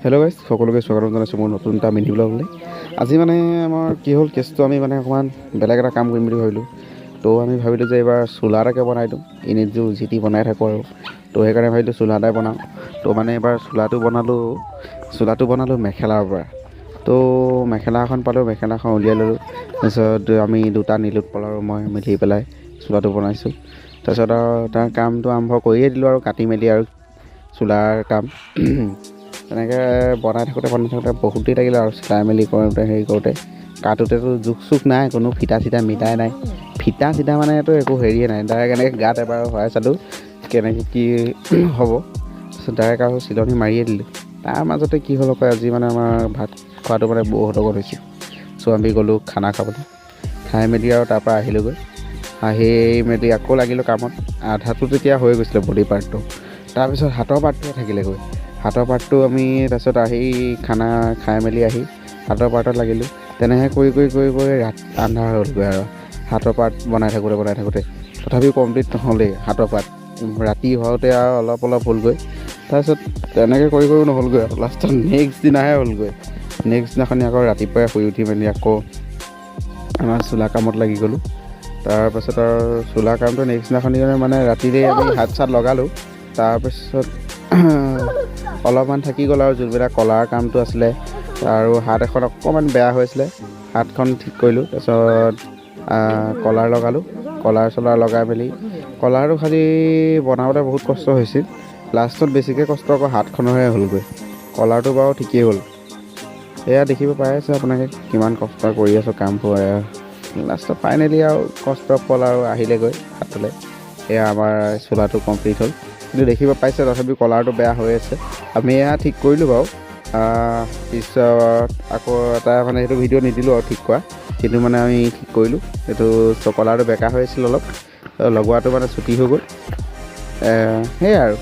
Hello' guys, সকলোকে স্বাগতম জনাইছোঁ মোৰ নতুন এটা মিনি ব্লগলৈ। আজি মানে আমাৰ কি হ'ল কেছটো, আমি মানে অকণমান বেলেগ এটা কাম কৰিম বুলি ভাবিলোঁ। তো আমি ভাবিলোঁ যে এইবাৰ চোলা এটাকে বনাই দিওঁ, এনেইটো যি টি বনাই থাকোঁ আৰু। তো সেইকাৰণে ভাবিলোঁ চোলা এটাই বনাওঁ। তো মানে এইবাৰ চোলাটো বনালোঁ মেখেলাৰ পৰা। তো মেখেলা এখন পালোঁ, মেখেলাখন উলিয়াই ল'লোঁ। তাৰপিছত আমি দুটা নিলোট পল আৰু মই মিলি পেলাই চোলাটো বনাইছোঁ। তাৰপিছত আৰু তাৰ কামটো আৰম্ভ কৰিয়ে দিলোঁ আৰু কাটি মেলি আৰু চোলাৰ কাম তেনেকৈ বনাই থাকোঁতে বহুত দেৰি লাগিলে আৰু চিলাই মেলি কৰোঁতে কাটোতেতো জোখ চোখ নাই, কোনো ফিটা চিটা মিলাই নাই। ফিটা চিটা মানেতো একো হেৰিয়ে নাই, ডাইৰেক্ট এনেকৈ গাত এবাৰ ভৰাই চালোঁ কেনেকৈ কি হ'ব। তাৰপিছত ডাইৰেক্ট আৰু চিলনি মাৰিয়ে দিলোঁ। তাৰ মাজতে কি হ'ল আকৌ, আজি মানে আমাৰ ভাত খোৱাটো মানে বহুত লগত হৈছিল। চ' আমি গ'লোঁ খানা খাবলৈ, খাই মেলি আৰু তাৰপৰা আহিলোঁগৈ। আহি মেলি আকৌ লাগিলোঁ কামত। আধাটো তেতিয়া হৈ গৈছিলে বডি পাৰ্টটো, তাৰপিছত হাতৰ পাৰ্টটোৱে থাকিলেগৈ। হাতৰ পাৰ্টটো আমি তাৰপিছত আহি খানা খাই মেলি আহি হাতৰ পাৰ্টত লাগিলোঁ। তেনেকৈ কৰি আন্ধাৰ হ'লগৈ আৰু হাতৰ পাৰ্ট বনাই থাকোঁতে তথাপিও কমপ্লিট নহ'লেই হাতৰ পাৰ্ট। ৰাতি হওঁতে আৰু অলপ হ'লগৈ। তাৰপিছত তেনেকৈ কৰিও নহ'লগৈ আৰু লাষ্টত নেক্সট দিনাহে হ'লগৈ। নেক্সট দিনাখনি আকৌ ৰাতিপুৱাই শুই উঠি মেলি আকৌ আমাৰ চোলা কামত লাগি গ'লোঁ। তাৰপাছত আৰু চোলা কামটো নেক্সট দিনাখনি মানে ৰাতিৰে আমি হাত চাত লগালোঁ। তাৰপিছত অলপমান থাকি গ'ল আৰু যোনবিলাক কলাৰ কামটো আছিলে, আৰু হাত এখন অকণমান বেয়া হৈ আছিলে, হাতখন ঠিক কৰিলোঁ। তাৰপিছত কলাৰ লগালোঁ, কলাৰ চলাৰ লগাই মেলি কলাৰটো খালি বনাবলৈ বহুত কষ্ট হৈছিল। লাষ্টত বেছিকৈ কষ্ট আকৌ হাতখনৰহে হ'লগৈ। কলাৰটো বাৰু ঠিকেই হ'ল। এয়া দেখিব পাই আছে আপোনালোকে কিমান কষ্ট কৰি আছোঁ কামবোৰ। লাষ্টত ফাইনেলি আৰু কষ্টৰ ফল আৰু আহিলেগৈ হাতলৈ। এয়া আমাৰ চোলাটো কমপ্লিট হ'ল, কিন্তু দেখিব পাইছে তথাপিও কলাৰটো বেয়া হৈ আছে। আমি এয়া ঠিক কৰিলোঁ বাৰু। পিছত আকৌ এটা মানে সেইটো ভিডিঅ' নিদিলোঁ আৰু ঠিক কৰা, কিন্তু মানে আমি ঠিক কৰিলোঁ। সেইটো কলাৰটো বেকা হৈ আছিল অলপ, লগোৱাটো মানে ছুটি হৈ গ'ল। সেয়াই আৰু।